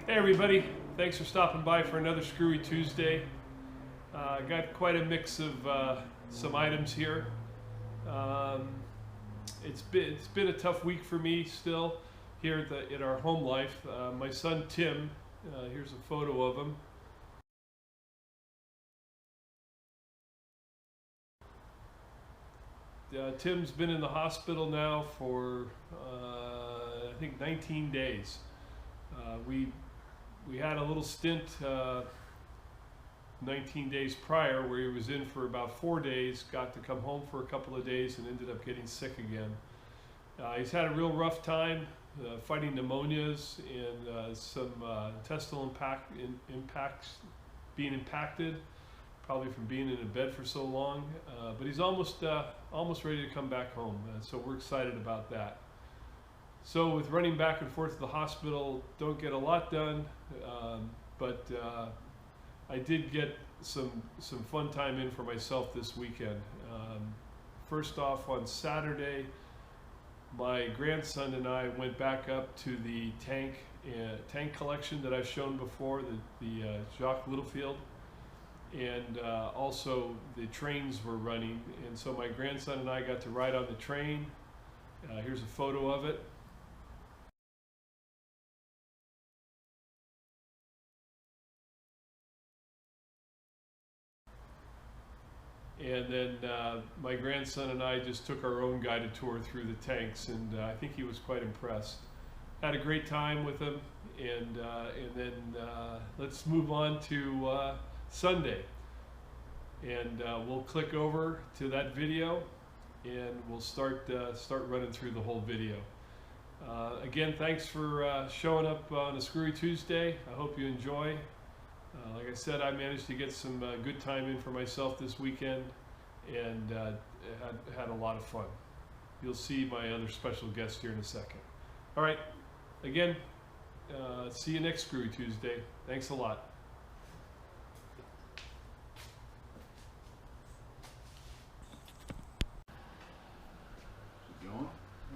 Hey everybody, thanks for stopping by for another Screwy Tuesday. Got quite a mix of some items here. It's been a tough week for me still here in our home life. My son Tim, here's a photo of him. Tim's been in the hospital now for I think 19 days. We had a little stint 19 days prior where he was in for about 4 days, got to come home for a couple of days and ended up getting sick again. He's had a real rough time fighting pneumonias and some intestinal impacts, being impacted, probably from being in a bed for so long, but he's almost ready to come back home, so we're excited about that. So with running back and forth to the hospital, don't get a lot done, but I did get some fun time in for myself this weekend. First off, on Saturday, my grandson and I went back up to the tank collection that I've shown before, the Jacques Littlefield, and also the trains were running, and so my grandson and I got to ride on the train. Here's a photo of it. And then my grandson and I just took our own guided tour through the tanks, and I think he was quite impressed. Had a great time with him, and then let's move on to Sunday. And we'll click over to that video, and we'll start running through the whole video. Again, thanks for showing up on a Screwy Tuesday. I hope you enjoy. Like I said, I managed to get some good time in for myself this weekend, and had a lot of fun. You'll see my other special guest here in a second. All right, again, see you next Screwy Tuesday. Thanks a lot. Going?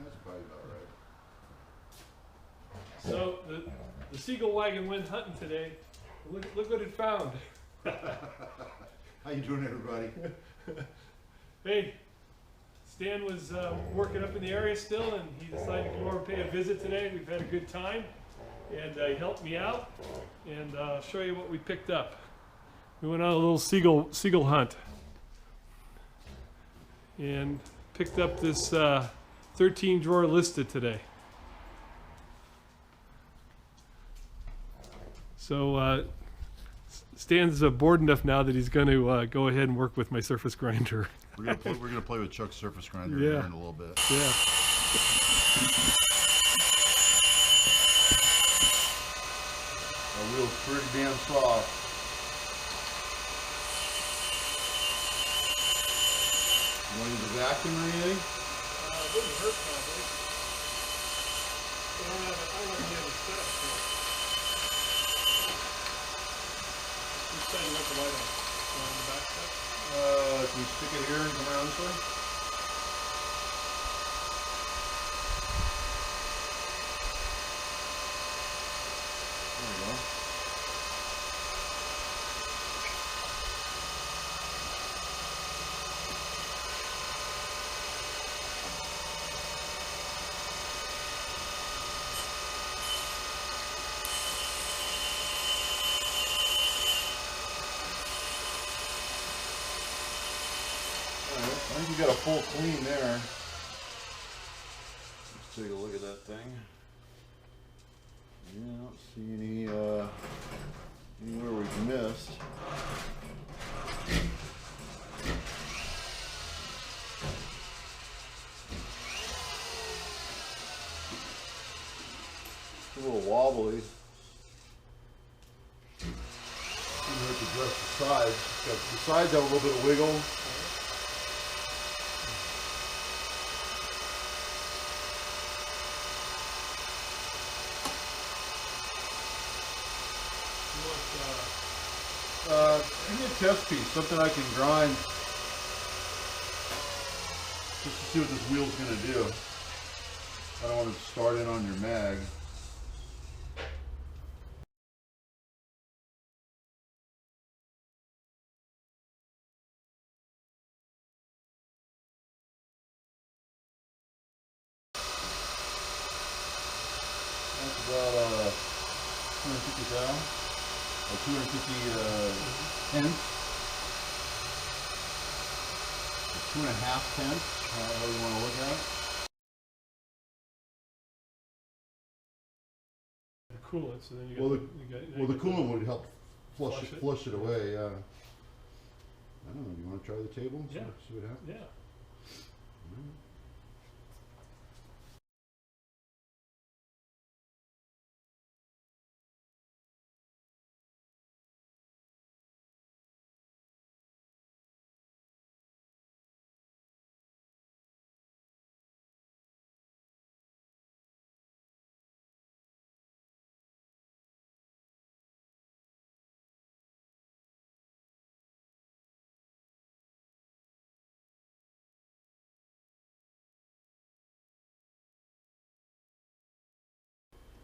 That's probably about right. So the Seagull wagon went hunting today. Look what it found. How you doing, everybody? Hey, Stan was working up in the area still, and he decided to come over and pay a visit today. We've had a good time, and he helped me out, and I'll show you what we picked up. We went on a little seagull hunt, and picked up this 13 drawer listed today. So Stan's bored enough now that he's going to go ahead and work with my surface grinder. We're gonna play with Chuck's surface grinder Yeah. here in a little bit. Yeah. Our wheel's pretty damn soft. You want to use a vacuum or anything? It wouldn't hurt probably. I don't have any setup for it. Just setting up the light on the back step. Can you stick it here and come around this way? There we go. I think you got a full clean there. Let's take a look at that thing. Yeah, I don't see any anywhere we've missed. It's a little wobbly. You have to adjust the sides. The sides have a little bit of wiggle. Give me a test piece, something I can grind, just to see what this wheel's going to do. I don't want it to start in on your mag. about 250,000 or 250 pence, or 2.5 pence, however you want to look at it. The coolant, so then you Well, got, the coolant would help flush Flush it away. Yeah. I don't know. Do you want to try the table? And Yeah. See what happens. Yeah.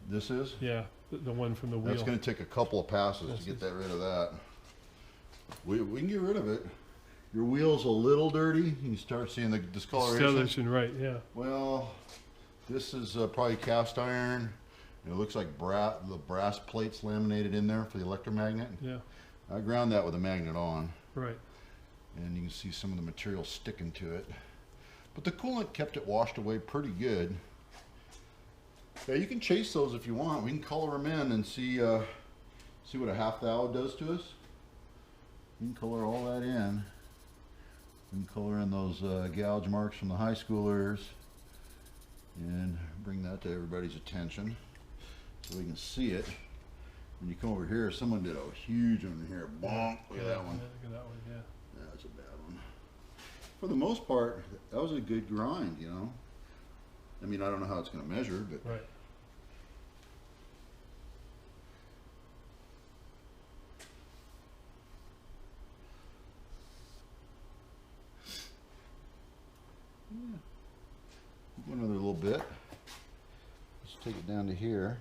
This is? Yeah, the one from the wheel. That's going to take a couple of passes to get that rid of that. We can get rid of it. Your wheel's a little dirty. You can start seeing the discoloration. Right, yeah. Well, this is probably cast iron. It looks like the brass plates laminated in there for the electromagnet. Yeah. I ground that with a magnet on. Right. And you can see some of the material sticking to it. But the coolant kept it washed away pretty good. Yeah, you can chase those if you want. We can color them in and see what a half thou does to us. You can color all that in. We can color in those gouge marks from the high schoolers and bring that to everybody's attention so we can see it. When you come over here, someone did a huge one here. Bonk! Look at that one. Yeah, look at that one. Yeah. That's a bad one. For the most part, that was a good grind, you know. I mean, I don't know how it's going to measure, but Right. yeah. Go another little bit. Let's take it down to here.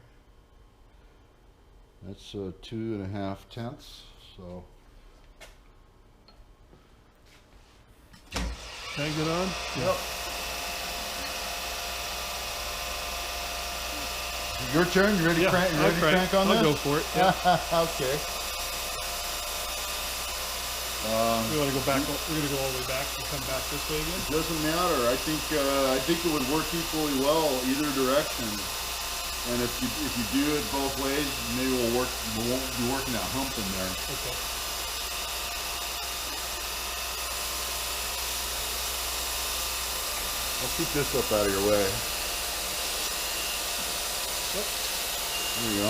That's 2.5 tenths. So. Hang it on? Yep. Your turn. You ready to crank? You ready to crank on this? I'll go for it. Yeah. Okay. We want to go back. We're going to go all the way back and come back this way again. Doesn't matter. I think it would work equally well either direction. And if you do it both ways, maybe we won't be working that hump in there. Okay. I'll keep this up out of your way. Yep. There you go.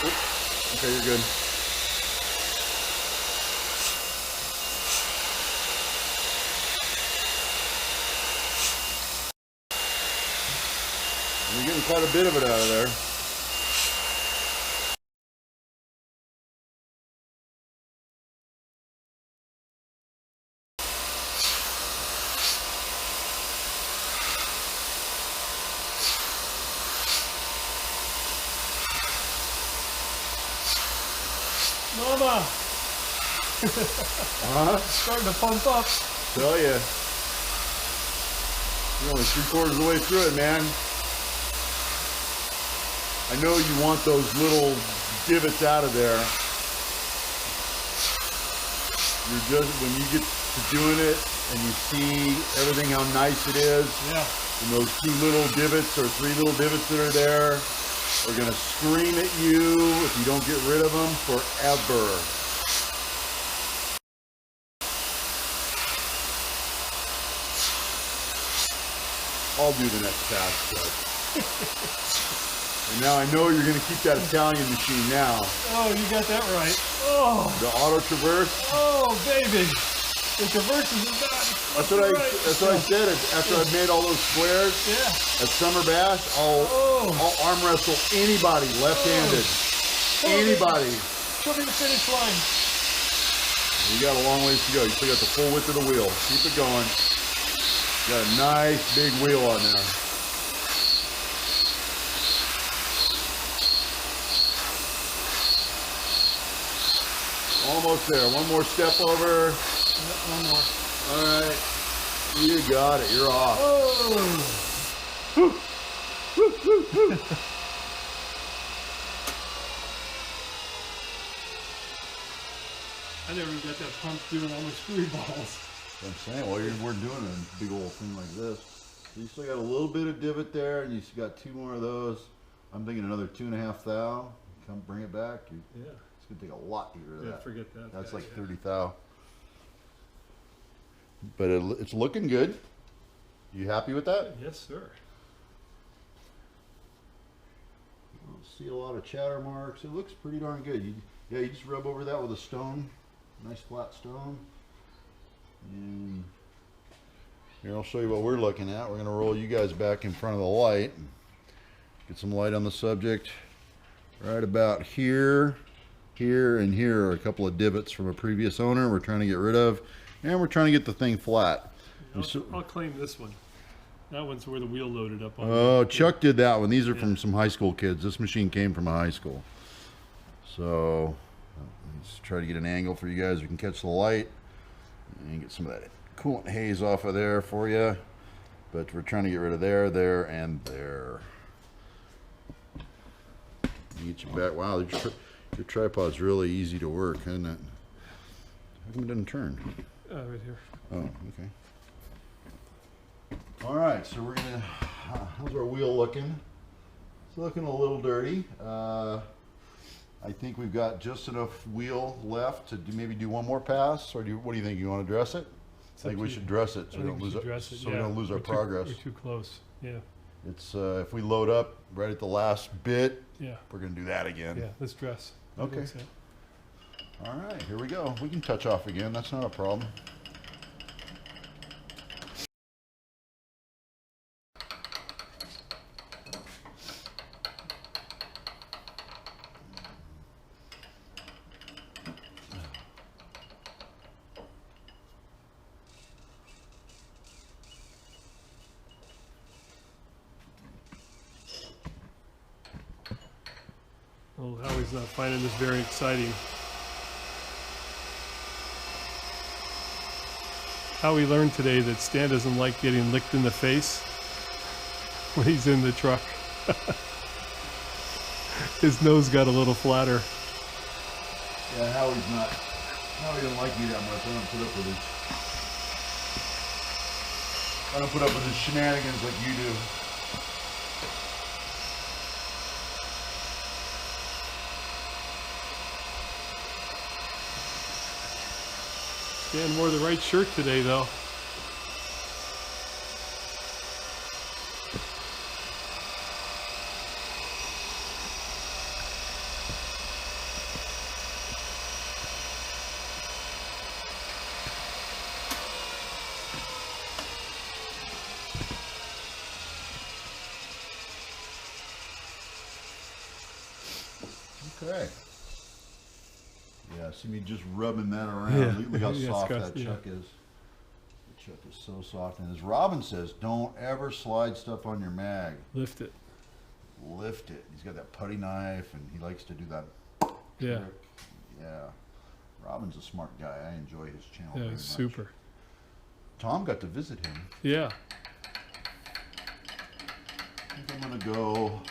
Oops. Okay, you're good. You're getting quite a bit of it out of there. Mama! Starting to pump up. Tell ya. You're only 3/4 of the way through it, man. I know you want those little divots out of there. You're just, when you get to doing it and you see everything, how nice it is, Yeah. and those 2 little divots or 3 little divots that are there are gonna scream at you if you don't get rid of them forever. I'll do the next pass, but. And now I know you're going to keep that Italian machine now. Oh, you got that right. Oh. The auto traverse. Oh, baby. The traverses are done. That's what I said. After I've made all those squares at Summer Bash, I'll arm wrestle anybody left-handed. Anybody. Show me the finish line. You got a long ways to go. You still got the full width of the wheel. Keep it going. Got a nice big wheel on there. Almost there. One more step over. Yep, one more. All right. You got it. You're off. Oh. Whew. I never even got that pump doing all my screwy balls. I'm saying, well, we're doing a big old thing like this. So you still got a little bit of divot there, and you still got 2 more of those. I'm thinking another 2.5 thou. Come bring it back. Yeah. It's gonna take a lot to get rid of that. Forget that. That's like 30 thou. But it's looking good. You happy with that? Yes, sir. I don't see a lot of chatter marks. It looks pretty darn good. You just rub over that with a stone, nice flat stone. And here, I'll show you what we're looking at. We're gonna roll you guys back in front of the light. Get some light on the subject. Right about here, here, and here are a couple of divots from a previous owner we're trying to get rid of. And we're trying to get the thing flat. I'll claim this one. That one's where the wheel loaded up on. Oh, Chuck did that one. These are from some high school kids. This machine came from a high school. So let's try to get an angle for you guys. We can catch the light and get some of that coolant haze off of there for you. But we're trying to get rid of there, there, and there. Get you back. Wow, your tripod's really easy to work, isn't it? How come it doesn't turn? Right here. Oh, okay. All right, so we're gonna. How's our wheel looking? It's looking a little dirty. I think we've got just enough wheel left to maybe do one more pass, or what do you think? You want to dress it? I think we should dress it so we don't lose we don't lose our progress. We're too close. Yeah. It's if we load up right at the last bit. Yeah. We're gonna do that again. Yeah. Let's dress. Okay. All right, here we go. We can touch off again. That's not a problem. Well, Howie's not finding this very exciting. Howie learned today that Stan doesn't like getting licked in the face when he's in the truck. His nose got a little flatter. Yeah, Howie don't like me that much. I don't put up with his. I don't put up with his shenanigans like you do. Stan wore the right shirt today, though. Okay. Yeah, see me just rubbing that around. Yeah. Look how Yeah, soft Scott, that yeah. chuck is. The chuck is so soft. And as Robin says, don't ever slide stuff on your mag. Lift it. Lift it. He's got that putty knife, and he likes to do that. Yeah. Trick. Yeah. Robin's a smart guy. I enjoy his channel Yeah, very it's much. super. Tom got to visit him. Yeah. I think I'm gonna go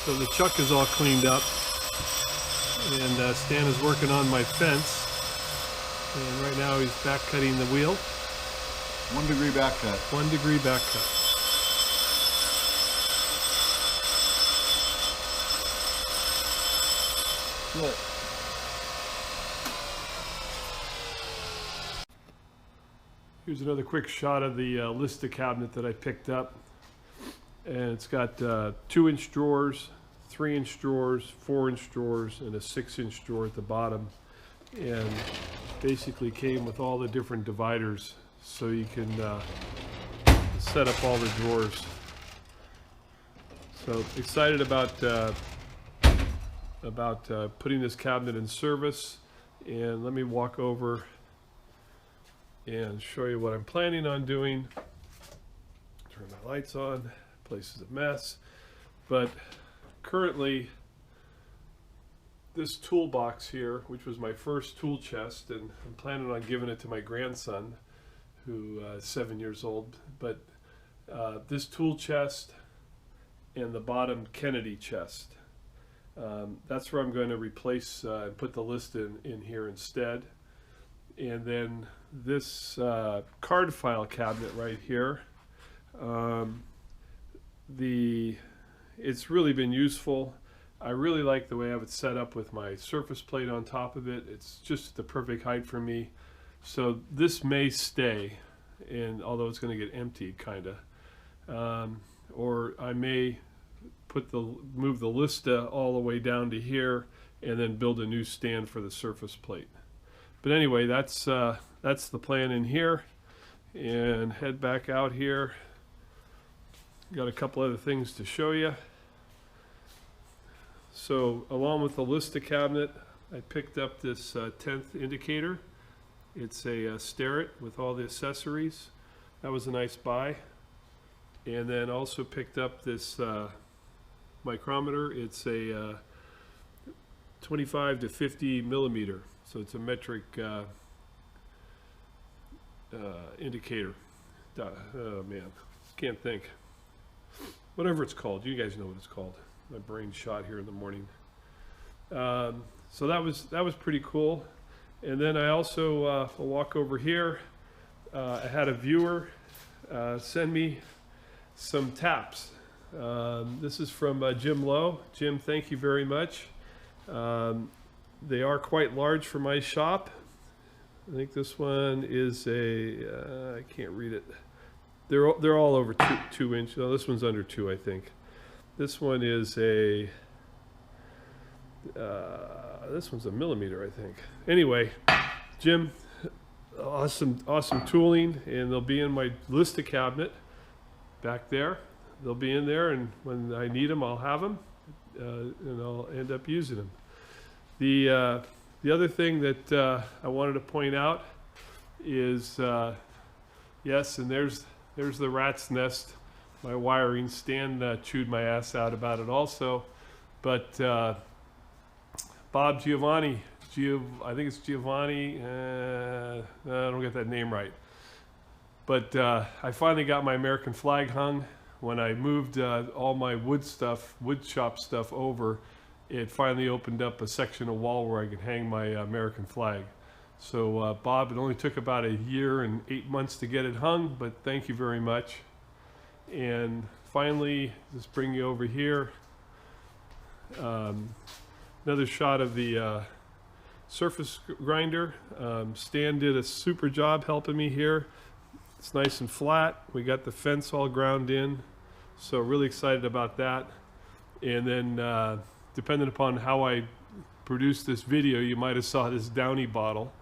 So the chuck is all cleaned up, and Stan is working on my fence, and right now he's back cutting the wheel. 1 degree back cut. 1 degree back cut. Good. Here's another quick shot of the Lista cabinet that I picked up. And it's got 2-inch drawers, 3-inch drawers, 4-inch drawers, and a 6-inch drawer at the bottom. And basically came with all the different dividers, so you can set up all the drawers. So excited about putting this cabinet in service. And let me walk over and show you what I'm planning on doing. Turn my lights on. Place is a mess, but currently this toolbox here, which was my first tool chest, and I'm planning on giving it to my grandson, who is 7 years old, but this tool chest and the bottom Kennedy chest, that's where I'm going to replace and put the list in here instead. And then this card file cabinet right here, it's really been useful. I really like the way I have it set up with my surface plate on top of it. It's just the perfect height for me. So this may stay, and although it's going to get emptied kinda, or I may move the Lista all the way down to here and then build a new stand for the surface plate. But anyway, that's the plan in here, and head back out here. Got a couple other things to show you. So along with the Lista cabinet, I picked up this 10th indicator. It's a Starrett with all the accessories. That was a nice buy. And then also picked up this micrometer. It's a 25 to 50 millimeter. So it's a metric indicator. Oh man, can't think. Whatever it's called, you guys know what it's called. My brain's shot here in the morning. So that was pretty cool. And then I also I'll walk over here. I had a viewer send me some taps. This is from Jim Lowe. Jim, thank you very much. They are quite large for my shop. I think this one is a I can't read it. They're all over 2 inches. No, this one's under 2, I think. This one is this one's a millimeter, I think. Anyway, Jim, awesome tooling, and they'll be in my Lista cabinet back there. They'll be in there, and when I need them, I'll have them, and I'll end up using them. The other thing that I wanted to point out is, yes, and there's the rat's nest. My wiring. Stan chewed my ass out about it also. But Bob Giovanni, I think it's Giovanni, I don't get that name right. But I finally got my American flag hung. When I moved all my wood shop stuff over, it finally opened up a section of wall where I could hang my American flag. So Bob, it only took about 1 year and 8 months to get it hung, but thank you very much. And finally, just bring you over here. Another shot of the surface grinder. Stan did a super job helping me here. It's nice and flat. We got the fence all ground in, so really excited about that. And then depending upon how I produce this video, you might have saw this Downy bottle.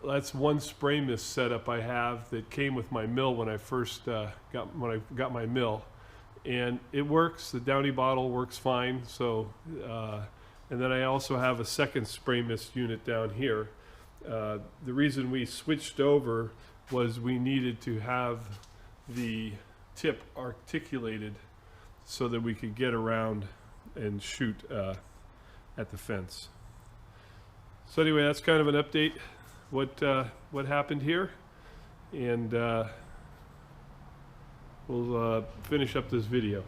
That's one spray mist setup I have that came with my mill when I first got my mill, and it works. The Downy bottle works fine. So, and then I also have a second spray mist unit down here. The reason we switched over was we needed to have the tip articulated so that we could get around and shoot at the fence. So anyway, that's kind of an update. What happened here, and we'll finish up this video.